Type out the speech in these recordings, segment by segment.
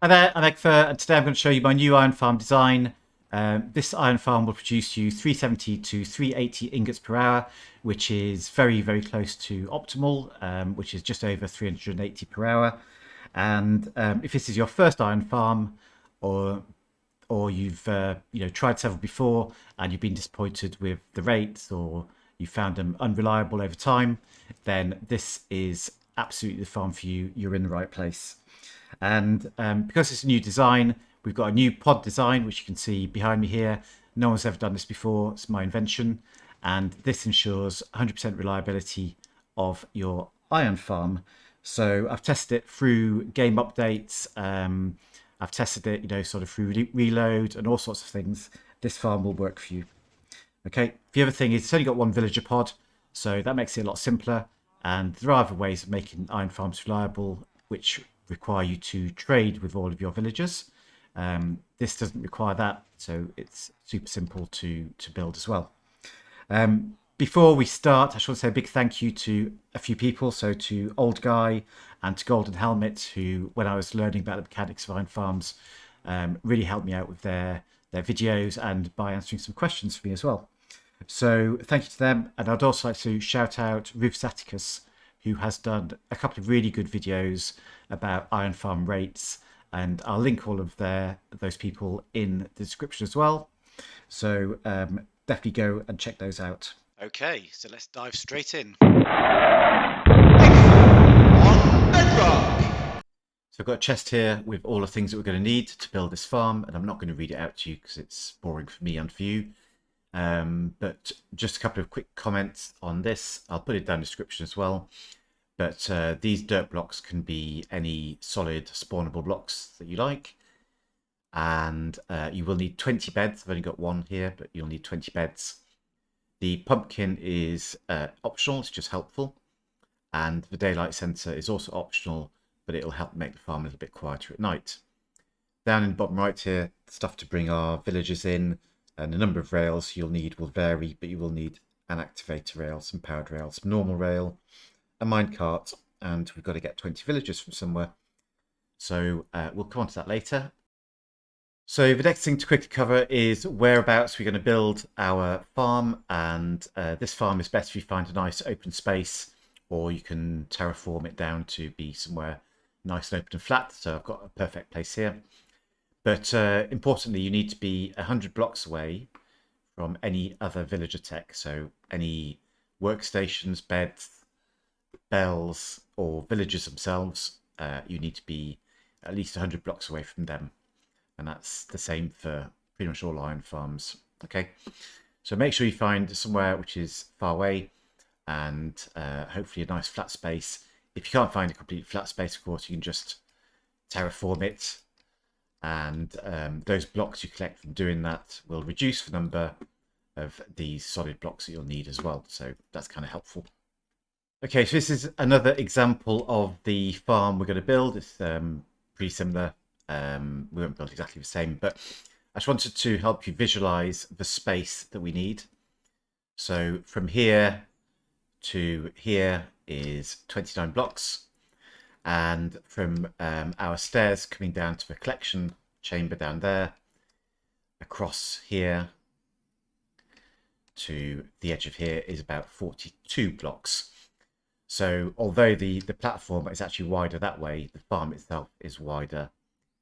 Hi there, I'm Eggfur, and today I'm going to show you my new iron farm design. This iron farm will produce you 370 to 380 ingots per hour, which is very, very close to optimal, which is just over 380 per hour. And if this is your first iron farm, or you've tried several before and you've been disappointed with the rates, or you found them unreliable over time, then this is absolutely the farm for you. You're in the right place. And because it's a new design, we've got a new pod design, which you can see behind me here. No one's ever done this before. It's my invention. And this ensures 100% reliability of your iron farm. So I've tested it through game updates. I've tested it, sort of through reload and all sorts of things. This farm will work for you. Okay. The other thing is it's only got one villager pod, so that makes it a lot simpler. And there are other ways of making iron farms reliable, which require you to trade with all of your villagers. This doesn't require that, so it's super simple to build as well. Before we start, I just want to say a big thank you to a few people. So to Old Guy and to Golden Helmet, who, when I was learning about the mechanics of iron farms, really helped me out with their videos and by answering some questions for me as well. So thank you to them. And I'd also like to shout out Rufus Atticus, who has done a couple of really good videos about iron farm rates, and I'll link all of those people in the description as well. So definitely go and check those out. Okay, so let's dive straight in. So I've got a chest here with all the things that we're going to need to build this farm, and I'm not going to read it out to you because it's boring for me and for you. But just a couple of quick comments on this. I'll put it down in the description as well. But these dirt blocks can be any solid spawnable blocks that you like. And you will need 20 beds. I've only got one here, but you'll need 20 beds. The pumpkin is optional, it's just helpful. And the daylight sensor is also optional, but it'll help make the farm a little bit quieter at night. Down in the bottom right here, stuff to bring our villagers in, and the number of rails you'll need will vary, but you will need an activator rail, some powered rails, some normal rail, a minecart, and we've got to get 20 villagers from somewhere. So we'll come on to that later. So the next thing to quickly cover is whereabouts we're going to build our farm, and this farm is best if you find a nice open space, or you can terraform it down to be somewhere nice and open and flat. So I've got a perfect place here. But importantly, you need to be 100 blocks away from any other villager tech. So any workstations, beds, bells, or villagers themselves, you need to be at least 100 blocks away from them. And that's the same for pretty much all iron farms. Okay, so make sure you find somewhere which is far away, and hopefully a nice flat space. If you can't find a complete flat space, of course, you can just terraform it, and those blocks you collect from doing that will reduce the number of these solid blocks that you'll need as well. So that's kind of helpful. Okay, so this is another example of the farm we're going to build. It's pretty similar. We won't build exactly the same, but I just wanted to help you visualize the space that we need. So from here to here is 29 blocks, and from our stairs coming down to the collection chamber down there, across here to the edge of here is about 42 blocks. So although the platform is actually wider that way, the farm itself is wider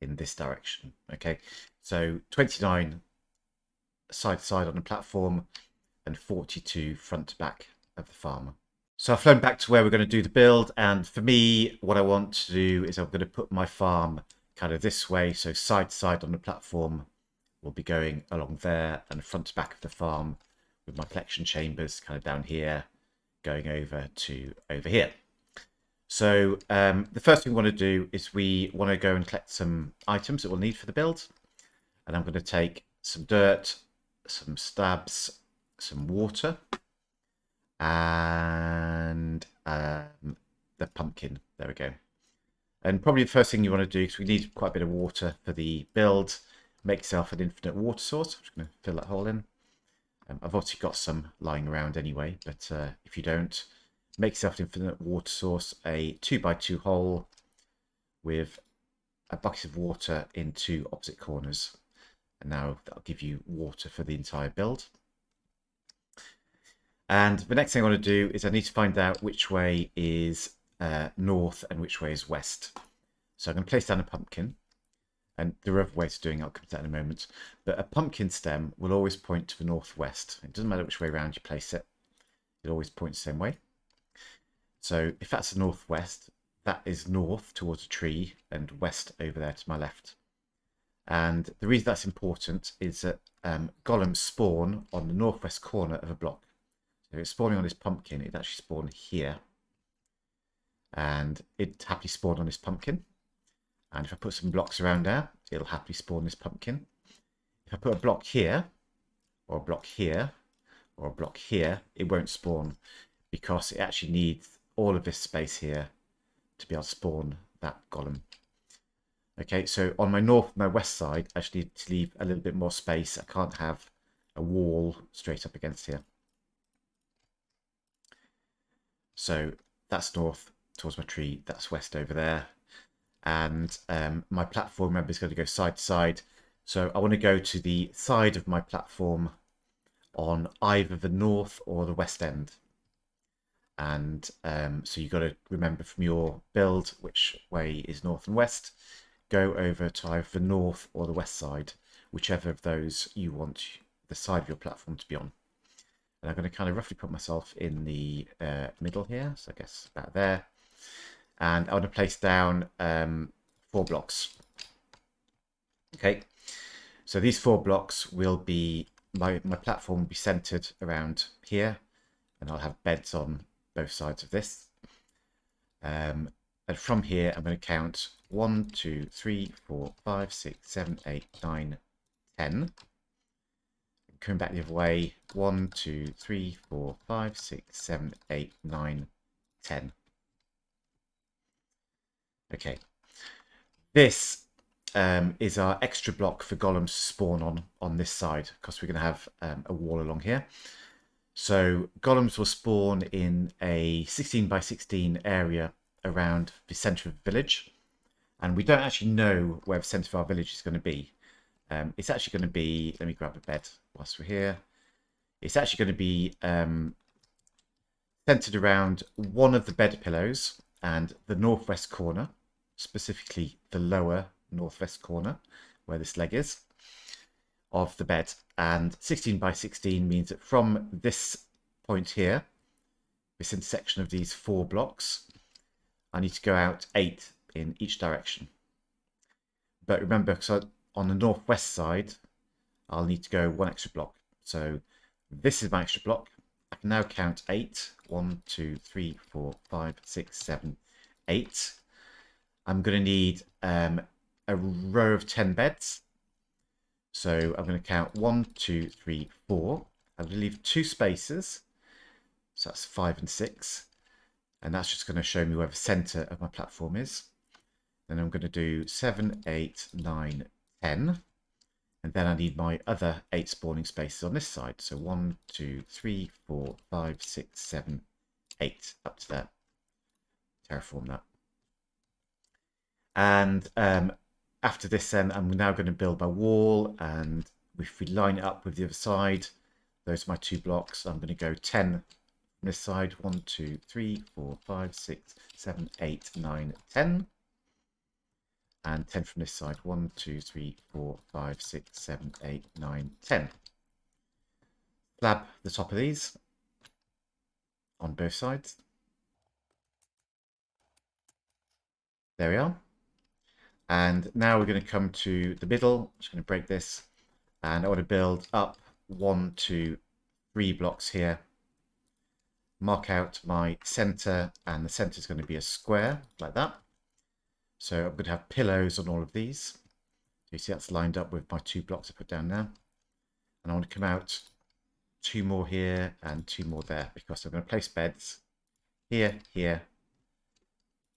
in this direction. Okay, so 29 side to side on the platform and 42 front to back of the farm. So I've flown back to where we're going to do the build, and for me, what I want to do is I'm going to put my farm kind of this way, so side to side on the platform will be going along there, and front to back of the farm with my collection chambers kind of down here going over to over here. So the first thing we want to do is we want to go and collect some items that we'll need for the build. And I'm going to take some dirt, some slabs, some water, and the pumpkin. There we go. And probably the first thing you want to do, because we need quite a bit of water for the build, make yourself an infinite water source. I'm just going to fill that hole in. I've obviously got some lying around anyway, but if you don't, make yourself an infinite water source, a 2x2 hole with a bucket of water in two opposite corners. And now that'll give you water for the entire build. And the next thing I want to do is I need to find out which way is north and which way is west. So I'm going to place down a pumpkin. And there are other ways of doing it, I'll come to that in a moment. But a pumpkin stem will always point to the northwest. It doesn't matter which way around you place it. It always points the same way. So if that's the northwest, that is north towards a tree and west over there to my left. And the reason that's important is that golems spawn on the northwest corner of a block. So if it's spawning on this pumpkin, it'd actually spawn here. And it'd happily spawn on this pumpkin. And if I put some blocks around there, it'll happily spawn this pumpkin. If I put a block here, or a block here, or a block here, it won't spawn because it actually needs all of this space here to be able to spawn that golem. Okay, so on my north and my west side, I actually need to leave a little bit more space. I can't have a wall straight up against here. So that's north towards my tree, that's west over there. And my platform, remember, is going to go side to side. So I want to go to the side of my platform on either the north or the west end. And so you've got to remember from your build which way is north and west. Go over to either the north or the west side, whichever of those you want the side of your platform to be on. And I'm going to kind of roughly put myself in the middle here, so I guess about there. And I want to place down 4 blocks. Okay, so these 4 blocks will be, my platform will be centered around here, and I'll have beds on both sides of this. And from here, I'm going to count 1, 2, 3, 4, 5, 6, 7, 8, 9, 10. Coming back the other way, 1, 2, 3, 4, 5, 6, 7, 8, 9, 10. Okay, this is our extra block for golems to spawn on this side, because we're going to have a wall along here. So golems will spawn in a 16 by 16 area around the centre of the village, and we don't actually know where the centre of our village is going to be. It's actually going to be, let me grab a bed whilst we're here. It's actually going to be centered around one of the bed pillows and the northwest corner, specifically the lower northwest corner where this leg is of the bed. And 16 by 16 means that from this point here, this intersection of these 4 blocks, I need to go out 8 in each direction. But remember, so on the northwest side, I'll need to go 1 extra block. So this is my extra block. I can now count 8. 1, 2, 3, 4, 5, 6, 7, 8. I'm going to need a row of 10 beds. So I'm going to count 1, 2, 3, 4. I'm going to leave 2 spaces. So that's 5 and 6. And that's just going to show me where the center of my platform is. Then I'm going to do 7, 8, 9, 10. And then I need my other 8 spawning spaces on this side. So 1, 2, 3, 4, 5, 6, 7, 8. Up to there. Terraform that. And after this, then I'm now going to build my wall. And if we line it up with the other side, those are my 2 blocks. I'm going to go 10 from this side. 1, 2, 3, 4, 5, 6, 7, 8, 9, 10. And 10 from this side. 1, 2, 3, 4, 5, 6, 7, 8, 9, 10. Slab the top of these on both sides. There we are. And now we're going to come to the middle. I'm just going to break this. And I want to build up 1, 2, 3 blocks here. Mark out my center, and the center is going to be a square like that. So I'm going to have pillows on all of these. So you see that's lined up with my 2 blocks I put down there. And I want to come out 2 more here and 2 more there, because I'm going to place beds here, here,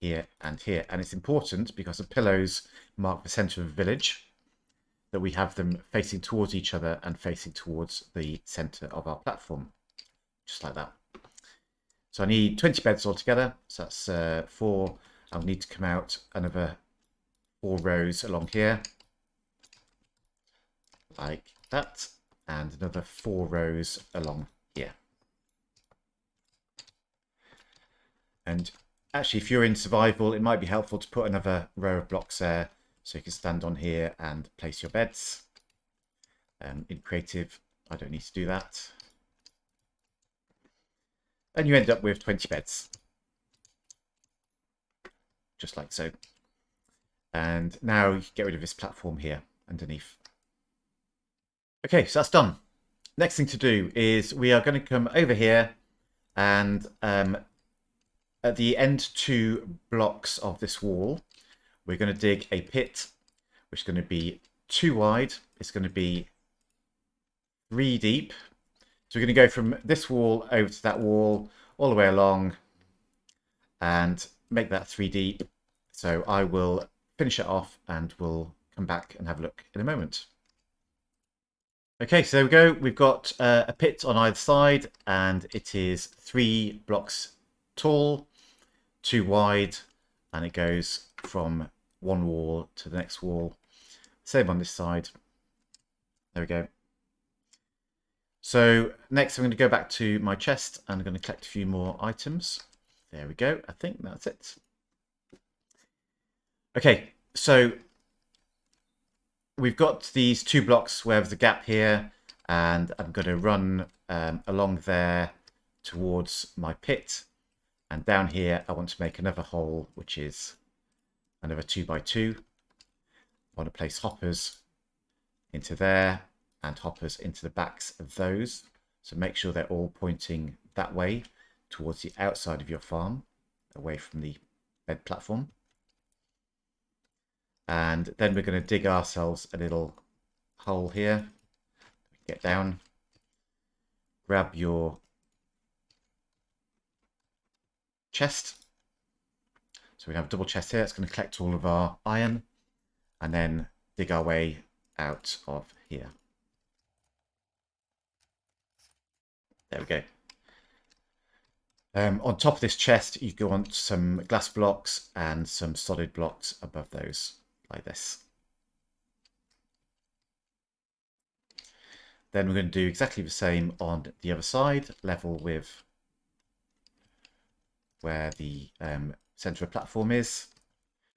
here, and here. And it's important because the pillows mark the center of the village, that we have them facing towards each other and facing towards the center of our platform, just like that. So I need 20 beds altogether. So that's 4. I'll need to come out another 4 rows along here, like that, and another 4 rows along here. And actually, if you're in survival, it might be helpful to put another row of blocks there so you can stand on here and place your beds. In creative, I don't need to do that. And you end up with 20 beds. Just like so. And now you can get rid of this platform here underneath. Okay, so that's done. Next thing to do is we are going to come over here and at the end 2 blocks of this wall, we're going to dig a pit, which is going to be 2 wide. It's going to be 3 deep. So we're going to go from this wall over to that wall, all the way along, and make that 3 deep. So I will finish it off and we'll come back and have a look in a moment. Okay, so there we go. We've got a pit on either side, and it is 3 blocks tall, 2 wide, and it goes from one wall to the next wall. Same on this side. There we go. So next I'm going to go back to my chest and I'm going to collect a few more items. There we go. I think that's it. Okay, so we've got these 2 blocks where there's a gap here, and I'm going to run along there towards my pit. And down here, I want to make another hole, which is another 2 by 2. I want to place hoppers into there and hoppers into the backs of those. So make sure they're all pointing that way towards the outside of your farm, away from the bed platform. And then we're going to dig ourselves a little hole here. Get down, grab your chest. So we have a double chest here. It's going to collect all of our iron and then dig our way out of here. There we go. On top of this chest, you want some glass blocks and some solid blocks above those, like this. Then we're going to do exactly the same on the other side, level with where the center of platform is.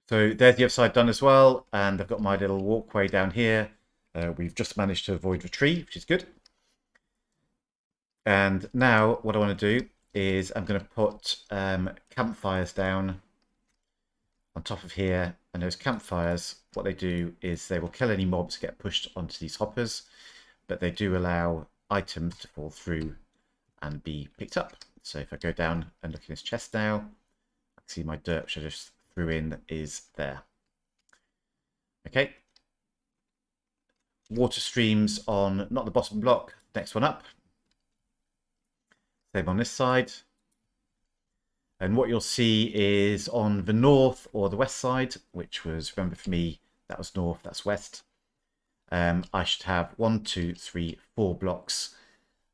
So there's the other side done as well, and I've got my little walkway down here. We've just managed to avoid the tree, which is good. And now what I want to do is I'm going to put campfires down on top of here. And those campfires, what they do is they will kill any mobs that get pushed onto these hoppers, but they do allow items to fall through and be picked up. So if I go down and look in this chest now, I can see my dirt which I just threw in is there. Okay. Water streams on not the bottom block, next one up. Same on this side. And what you'll see is on the north or the west side, which was, remember for me, that was north, that's west. I should have 1, 2, 3, 4 blocks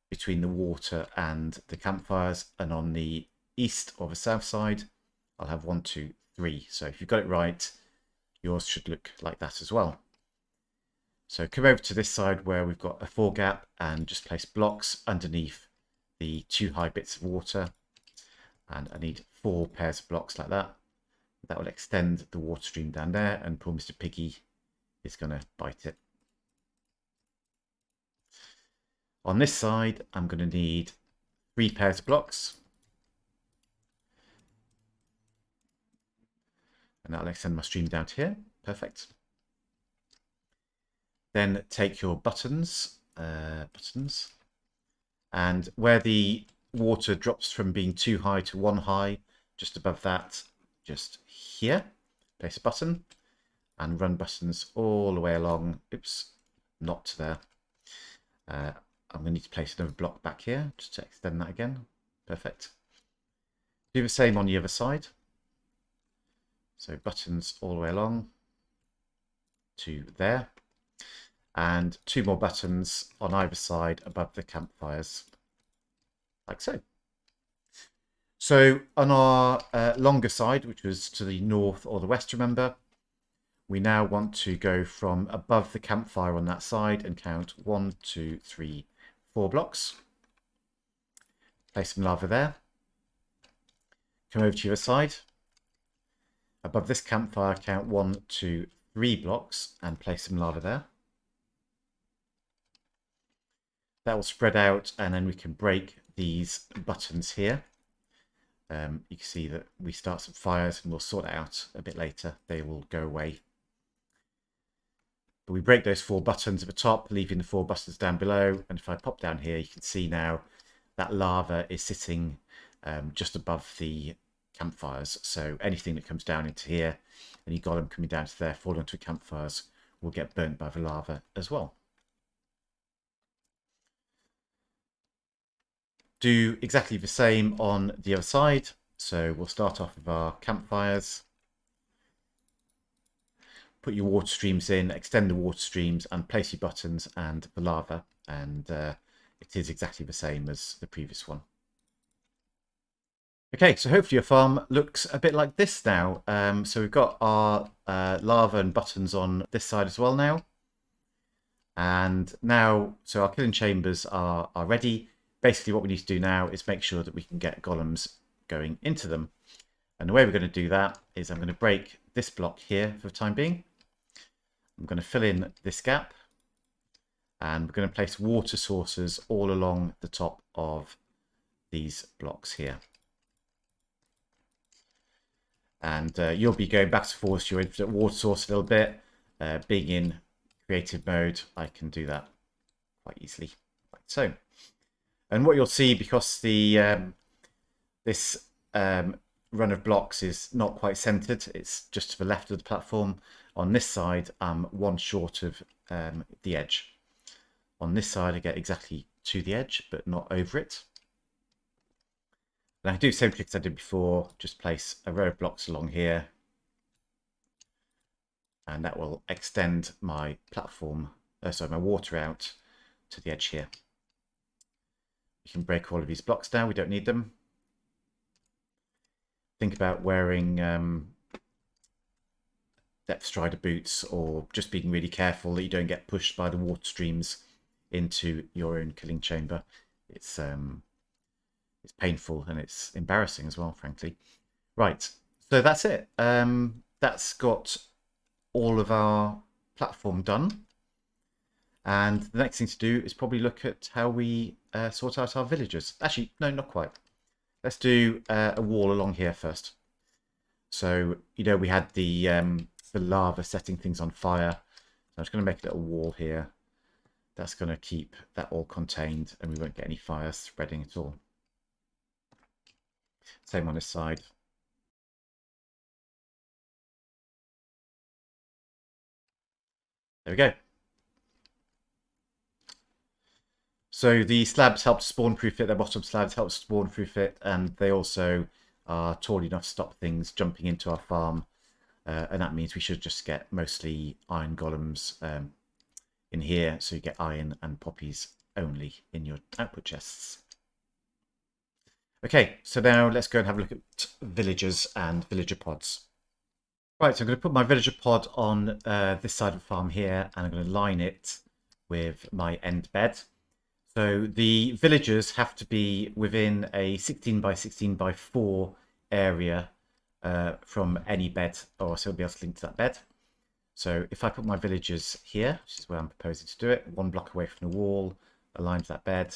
between the water and the campfires. And on the east or the south side, I'll have 1, 2, 3. So if you've got it right, yours should look like that as well. So come over to this side where we've got a 4 gap and just place blocks underneath the 2 high bits of water. And I need 4 pairs of blocks like that. That will extend the water stream down there, and poor Mr. Piggy is going to bite it. On this side, I'm going to need 3 pairs of blocks. And that'll extend my stream down to here. Perfect. Then take your buttons, and where the water drops from being 2 high to 1 high, just above that, just here, place a button and run buttons all the way along. Oops, not to there. I'm going to need to place another block back here just to extend that again. Perfect. Do the same on the other side. So buttons all the way along to there. And 2 more buttons on either side above the campfires, like so. So on our longer side, which was to the north or the west, remember, we now want to go from above the campfire on that side and count 1, 2, 3, 4 blocks. Place some lava there. Come over to your side. Above this campfire, count 1, 2, 3 blocks and place some lava there. That will spread out, and then we can break these buttons here. You can see that we start some fires, and we'll sort it out a bit later. They will go away. But we break those 4 buttons at the top, leaving the 4 buttons down below. And if I pop down here, you can see now that lava is sitting just above the campfires. So anything that comes down into here, and you've got them coming down to there, fall into campfires, will get burnt by the lava as well. Do exactly the same on the other side. So we'll start off with our campfires. Put your water streams in, extend the water streams, and place your buttons and the lava. And it is exactly the same as the previous one. Okay, so hopefully your farm looks a bit like this now. So we've got our lava and buttons on this side as well now. And now, so our killing chambers are ready. Basically what we need to do now is make sure that we can get golems going into them. And the way we're going to do that is I'm going to break this block here for the time being. I'm going to fill in this gap. And we're going to place water sources all along the top of these blocks here. And you'll be going back and forth to your infinite water source a little bit. Being in creative mode, I can do that quite easily, like so. And what you'll see, because the this run of blocks is not quite centered, it's just to the left of the platform. On this side, I'm 1 short of the edge. On this side, I get exactly to the edge, but not over it. And I do the same trick as I did before, just place a row of blocks along here. And that will extend my platform, my water out to the edge here. You can break all of these blocks down, we don't need them. Think about wearing depth strider boots, or just being really careful that you don't get pushed by the water streams into your own killing chamber. It's painful and it's embarrassing as well, frankly. Right, so that's it. That's got all of our platform done. And the next thing to do is probably look at how we sort out our villagers. Actually, no, not quite. Let's do a wall along here first. So, you know, we had the lava setting things on fire. So I'm just going to make a little wall here. That's going to keep that all contained, and we won't get any fires spreading at all. Same on this side. There we go. So the slabs help spawn-proof it, the bottom slabs help spawn-proof it, and they also are tall enough to stop things jumping into our farm. And that means we should just get mostly iron golems in here, so you get iron and poppies only in your output chests. Okay, so now let's go and have a look at villagers and villager pods. Right, so I'm going to put my villager pod on this side of the farm here, and I'm going to line it with my end bed. So the villagers have to be within a 16 by 16 by 4 area from any bed, or so we'll be able to link to that bed. So if I put my villagers here, which is where I'm proposing to do it, 1 block away from the wall, aligned to that bed,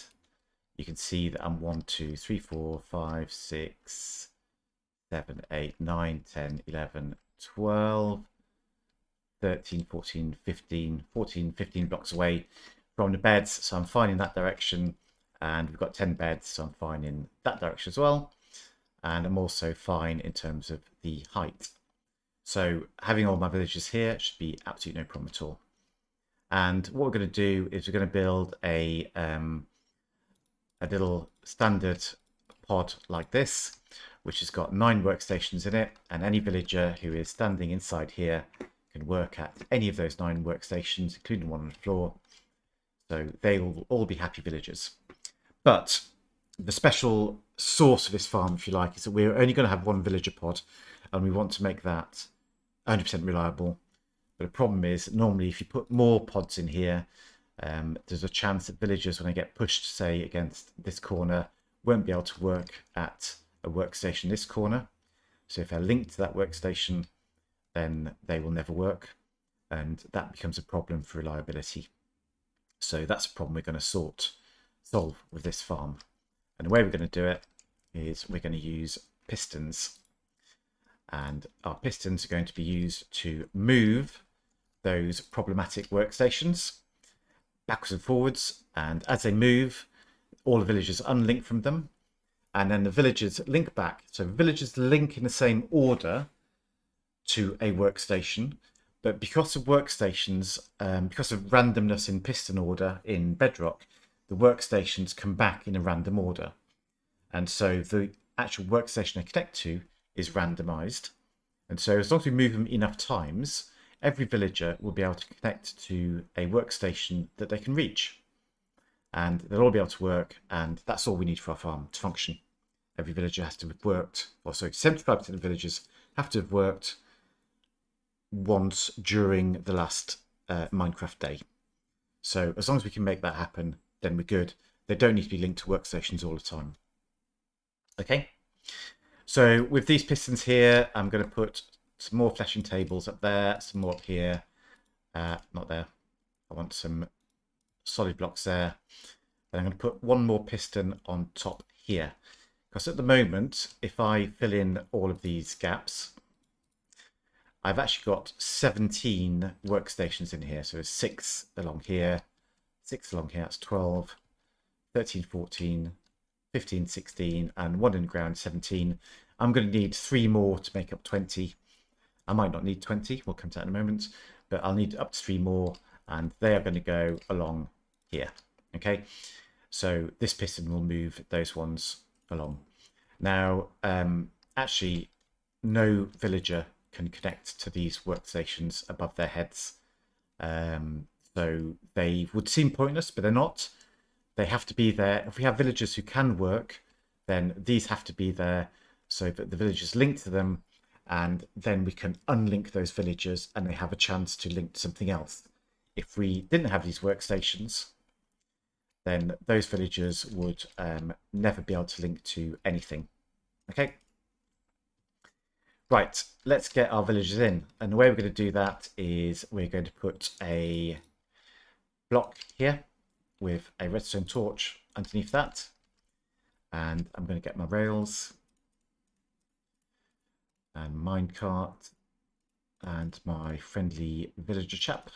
you can see that I'm 1, 2, 3, 4, 5, 6, 7, 8, 9, 10, 11, 12, 13, 14, 15, 14, 15 blocks away from the beds. So I'm fine in that direction. And we've got 10 beds, so I'm fine in that direction as well. And I'm also fine in terms of the height. So having all my villagers here should be absolutely no problem at all. And what we're going to do is we're going to build a little standard pod like this, which has got 9 workstations in it, and any villager who is standing inside here can work at any of those 9 workstations, including one on the floor. So they will all be happy villagers. But the special source of this farm, if you like, is that we're only going to have 1 villager pod, and we want to make that 100% reliable. But the problem is, normally if you put more pods in here, there's a chance that villagers, when they get pushed, say, against this corner, won't be able to work at a workstation this corner. So if they're linked to that workstation, then they will never work, and that becomes a problem for reliability. So that's a problem we're going to solve with this farm. And the way we're going to do it is we're going to use pistons. And our pistons are going to be used to move those problematic workstations backwards and forwards. And as they move, all the villagers unlink from them. And then the villagers link back. So villagers link in the same order to a workstation. But because of workstations, because of randomness in piston order in Bedrock, the workstations come back in a random order. And so the actual workstation they connect to is randomized. And so as long as we move them enough times, every villager will be able to connect to a workstation that they can reach. And they'll all be able to work, and that's all we need for our farm to function. Every villager has to have worked, or sorry, 75% of villagers have to have worked once during the last Minecraft day. So as long as we can make that happen, then we're good. They don't need to be linked to workstations all the time. Okay, so with these pistons here, I'm going to put some more fleshing tables up there, some more up here. Not there. I want some solid blocks there. And I'm going to put one more piston on top here. Because at the moment, if I fill in all of these gaps, I've actually got 17 workstations in here. So 6 along here, 6 along here, that's 12, 13, 14, 15, 16, and 1 in the ground, 17. I'm going to need 3 more to make up 20. I might not need 20, we'll come to that in a moment, but I'll need up to 3 more, and they are going to go along here. Okay, so this piston will move those ones along. Now, actually, no villager can connect to these workstations above their heads. So they would seem pointless, but they're not. They have to be there. If we have villagers who can work, then these have to be there so that the villagers link to them, and then we can unlink those villagers and they have a chance to link to something else. If we didn't have these workstations, then those villagers would never be able to link to anything. Okay. Right, let's get our villagers in. And the way we're going to do that is we're going to put a block here with a redstone torch underneath that. And I'm going to get my rails and minecart and my friendly villager chap.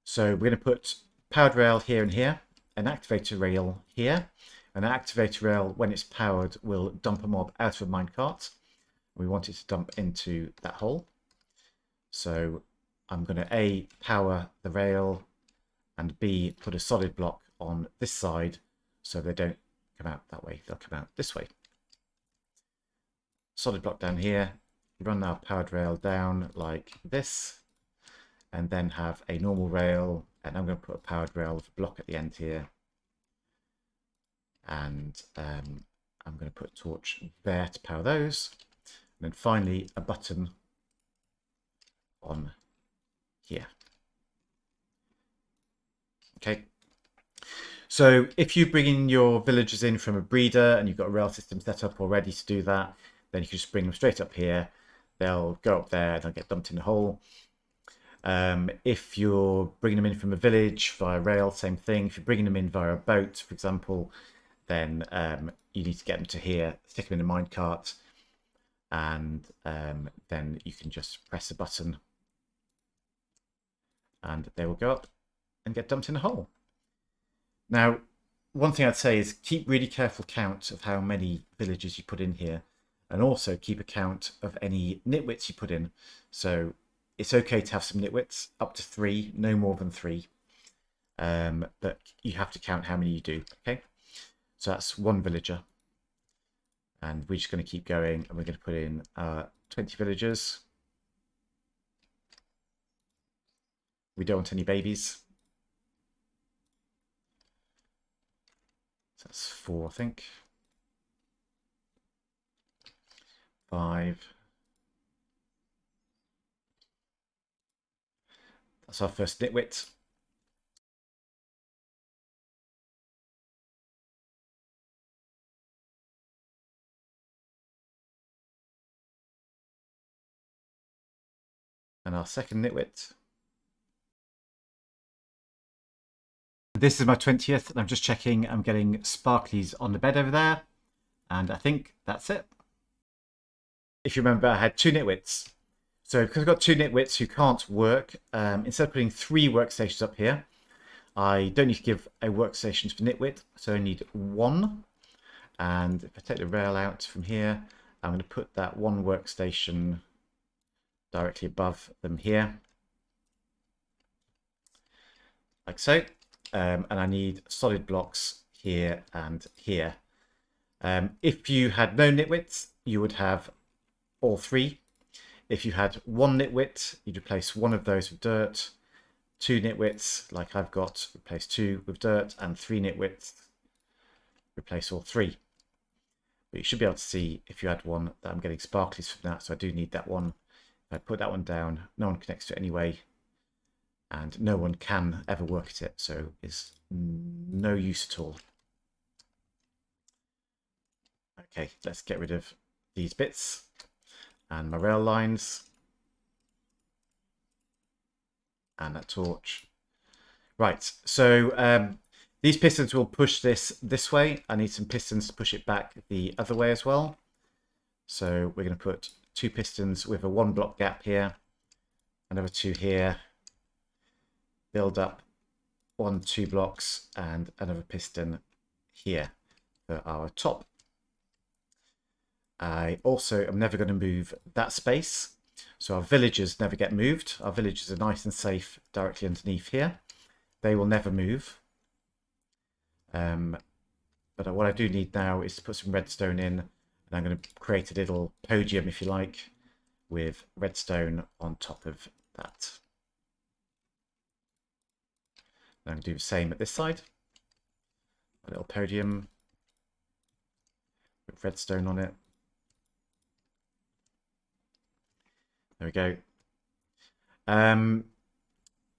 So we're going to put powered rail here and here, an activator rail here. An activator rail, when it's powered, will dump a mob out of a minecart. We want it to dump into that hole. So I'm going to A, power the rail, and B, put a solid block on this side so they don't come out that way, they'll come out this way. Solid block down here, run our powered rail down like this, and then have a normal rail, and I'm going to put a powered rail with a block at the end here. And I'm going to put a torch there to power those. And then finally a button on here. Okay. So if you bring in your villagers in from a breeder and you've got a rail system set up already to do that, then you can just bring them straight up here. They'll go up there, they'll get dumped in the hole. If you're bringing them in from a village via rail, same thing. If you're bringing them in via a boat, for example, then you need to get them to here, stick them in a minecart, and then you can just press a button and they will go up and get dumped in a hole. Now, one thing I'd say is keep really careful count of how many villagers you put in here, and also keep a count of any nitwits you put in. So it's okay to have some nitwits, up to 3, no more than 3. But you have to count how many you do, okay? So that's 1 villager. And we're just going to keep going, and we're going to put in 20 villagers. We don't want any babies. So that's 4, I think. 5. That's our first nitwit. And our second nitwit. This is my 20th, and I'm just checking I'm getting sparklies on the bed over there. And I think that's it. If you remember, I had 2 nitwits. So because I've got 2 nitwits who can't work, instead of putting 3 workstations up here, I don't need to give a workstation for nitwit, so I need 1. And if I take the rail out from here, I'm going to put that 1 workstation directly above them here, like so. And I need solid blocks here and here. If you had no nitwits, you would have all 3. If you had 1 nitwit, you'd replace 1 of those with dirt. 2 nitwits, like I've got, replace 2 with dirt, and 3 nitwits, replace all 3. But you should be able to see, if you had 1, that I'm getting sparklies from that, so I do need that one. If I put that one down, no one connects to it anyway, and no one can ever work at it, so it's no use at all. Okay, let's get rid of these bits and my rail lines and that torch. Right, so these pistons will push this way. I need some pistons to push it back the other way as well. So we're going to put 2 pistons with a 1 block gap here, another 2 here, build up 1, 2 blocks, and another piston here for our top. I also am never going to move that space, so our villagers never get moved. Our villagers are nice and safe directly underneath here. They will never move. But what I do need now is to put some redstone in, and I'm going to create a little podium, if you like, with redstone on top of that. And I'm going to do the same at this side. A little podium with redstone on it. There we go.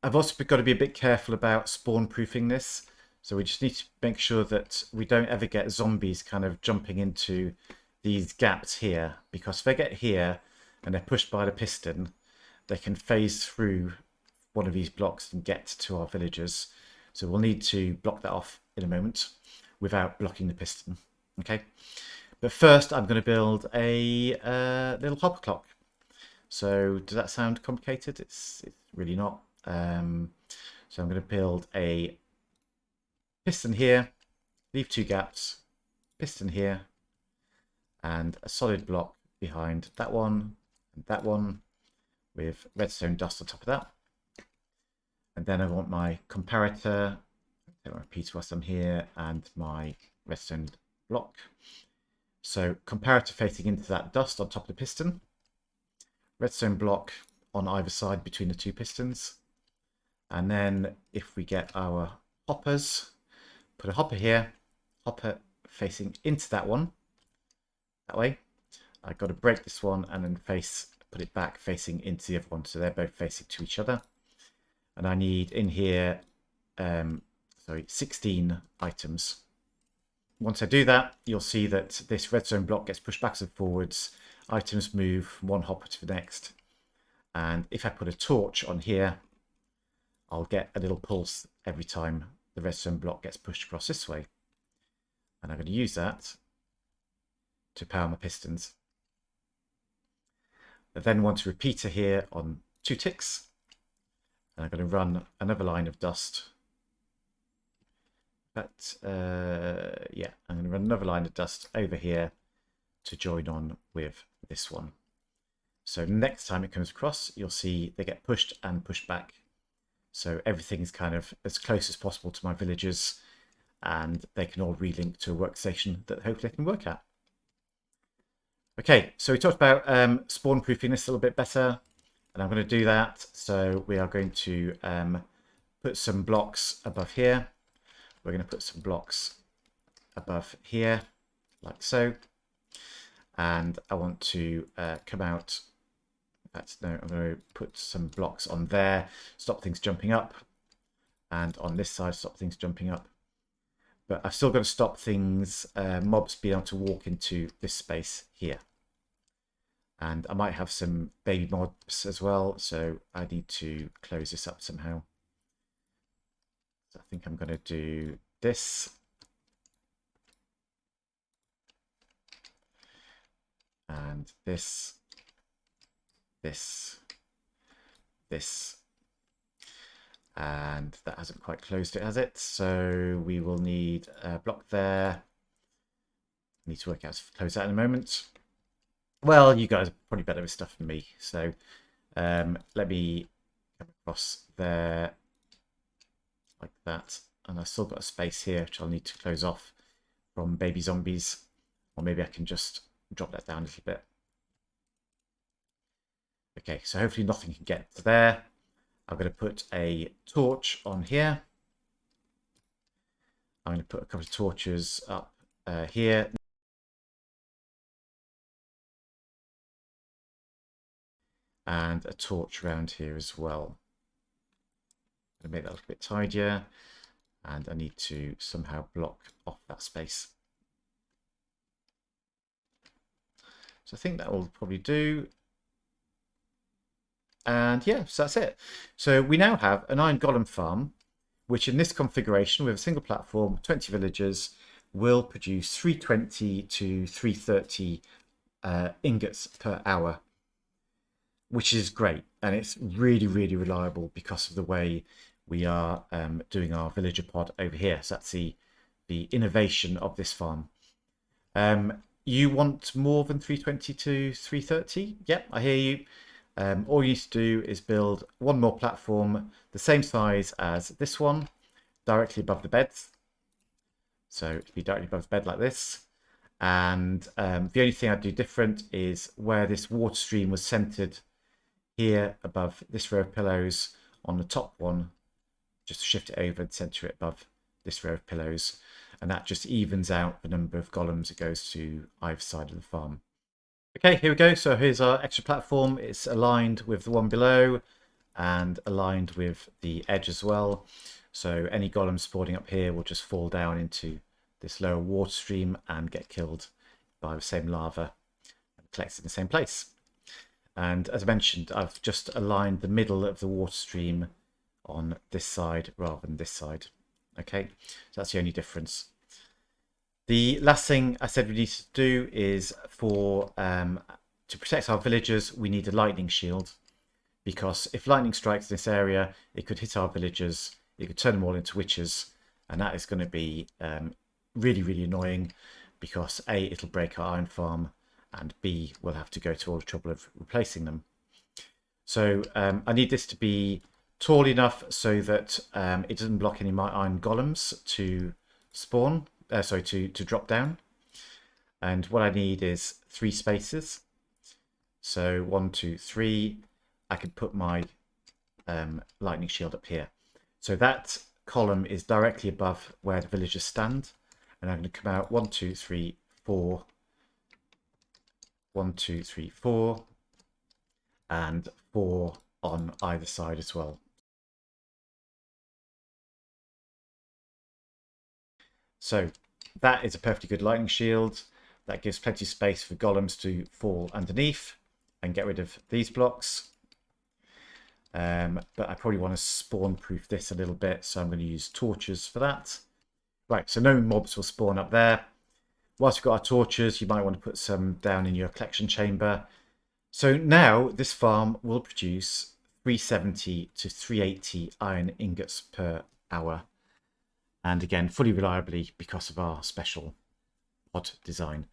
I've also got to be a bit careful about spawn proofing this. So we just need to make sure that we don't ever get zombies kind of jumping into these gaps here. Because if they get here and they're pushed by the piston, they can phase through one of these blocks and get to our villagers. So we'll need to block that off in a moment without blocking the piston. Okay. But first I'm going to build a little hopper clock. So does that sound complicated? It's really not. So I'm going to build a piston here, leave 2 gaps, piston here, and a solid block behind that one and that one with redstone dust on top of that. And then I want my comparator, take my repeater whilst I'm here, and my redstone block. So comparator facing into that dust on top of the piston. Redstone block on either side between the 2 pistons. And then if we get our hoppers, put a hopper here, hopper facing into that one, that way. I've got to break this one and then put it back facing into the other one, so they're both facing to each other. And I need in here, 16 items. Once I do that, you'll see that this redstone block gets pushed backwards and forwards. Items move from one hopper to the next. And if I put a torch on here, I'll get a little pulse every time the redstone block gets pushed across this way. And I'm going to use that to power my pistons. I then want a repeater here on 2 ticks. And I'm going to run another line of dust. But yeah, I'm going to run another line of dust over here to join on with this one. So next time it comes across, you'll see they get pushed and pushed back. So everything's kind of as close as possible to my villagers, and they can all relink to a workstation that hopefully they can work at. Okay, so we talked about spawn proofing this a little bit better, and I'm going to do that. So we are going to put some blocks above here. We're going to put some blocks above here, like so. And I want to come out fact, no, I'm going to put some blocks on there, stop things jumping up, and on this side, stop things jumping up. But I've still got to stop things, mobs being able to walk into this space here. And I might have some baby mobs as well, so I need to close this up somehow. So I think I'm going to do this. And this. And that hasn't quite closed it, has it? So we will need a block there. Need to work out how to close that in a moment. Well, you guys are probably better with stuff than me. So let me come across there like that. And I've still got a space here, which I'll need to close off from baby zombies. Or maybe I can just drop that down a little bit. Okay, so hopefully nothing can get to there. I'm going to put a torch on here. I'm going to put a couple of torches up here. And a torch around here as well. I'm going to make that look a bit tidier. And I need to somehow block off that space. So I think that will probably do. And yeah, so that's it. So we now have an iron golem farm, which in this configuration with a single platform, 20 villagers, will produce 320 to 330 ingots per hour, which is great. And it's really, really reliable because of the way we are doing our villager pod over here. So that's the innovation of this farm. You want more than 320 to 330? Yep, I hear you. All you need to do is build one more platform the same size as this one, directly above the beds. So it'll be directly above the bed like this. And the only thing I'd do different is where this water stream was centered here above this row of pillows on the top one, just shift it over and center it above this row of pillows. And that just evens out the number of golems that goes to either side of the farm. Okay, here we go. So here's our extra platform. It's aligned with the one below and aligned with the edge as well. So any golem spawning up here will just fall down into this lower water stream and get killed by the same lava and collect in the same place. And as I mentioned, I've just aligned the middle of the water stream on this side rather than this side. Okay, so that's the only difference. The last thing I said we need to do is for to protect our villagers, we need a lightning shield, because if lightning strikes this area, it could hit our villagers, it could turn them all into witches, and that is going to be really, really annoying, because A, it'll break our iron farm, and B, we'll have to go to all the trouble of replacing them. So I need this to be tall enough so that it doesn't block any of my iron golems to spawn. To drop down. And what I need is 3 spaces. So 1, 2, 3. I can put my lightning shield up here. So that column is directly above where the villagers stand. And I'm going to come out 1, 2, 3, 4. 1, 2, 3, 4. And 4 on either side as well. So that is a perfectly good lightning shield. That gives plenty of space for golems to fall underneath and get rid of these blocks. But I probably want to spawn proof this a little bit, so I'm going to use torches for that. Right, so no mobs will spawn up there. Whilst we've got our torches, you might want to put some down in your collection chamber. So now this farm will produce 370 to 380 iron ingots per hour. And again, fully reliably because of our special pod design.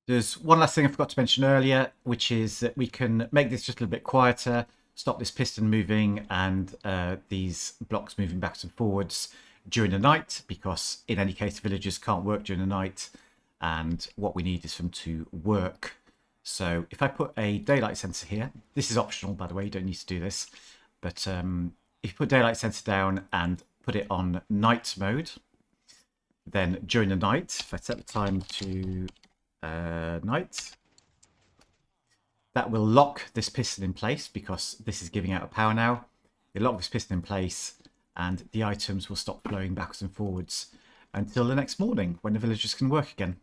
There's one last thing I forgot to mention earlier, which is that we can make this just a little bit quieter, stop this piston moving and these blocks moving backwards and forwards during the night, because in any case, villagers can't work during the night, and what we need is for them to work. So if I put a daylight sensor here, this is optional, by the way, you don't need to do this, but if you put daylight sensor down and put it on night mode, then during the night, if I set the time to night, that will lock this piston in place because this is giving out a power now. It'll lock this piston in place and the items will stop flowing backwards and forwards until the next morning when the villagers can work again.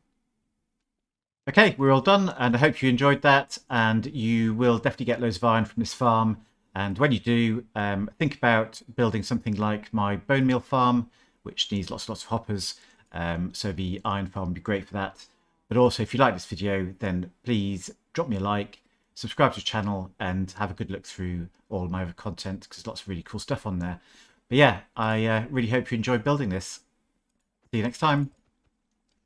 Okay, we're all done, and I hope you enjoyed that, and you will definitely get loads of iron from this farm. And when you do, think about building something like my bone meal farm, which needs lots and lots of hoppers. So the iron farm would be great for that. But also, if you like this video, then please drop me a like, subscribe to the channel, and have a good look through all my other content, because there's lots of really cool stuff on there. But yeah, I really hope you enjoyed building this. See you next time.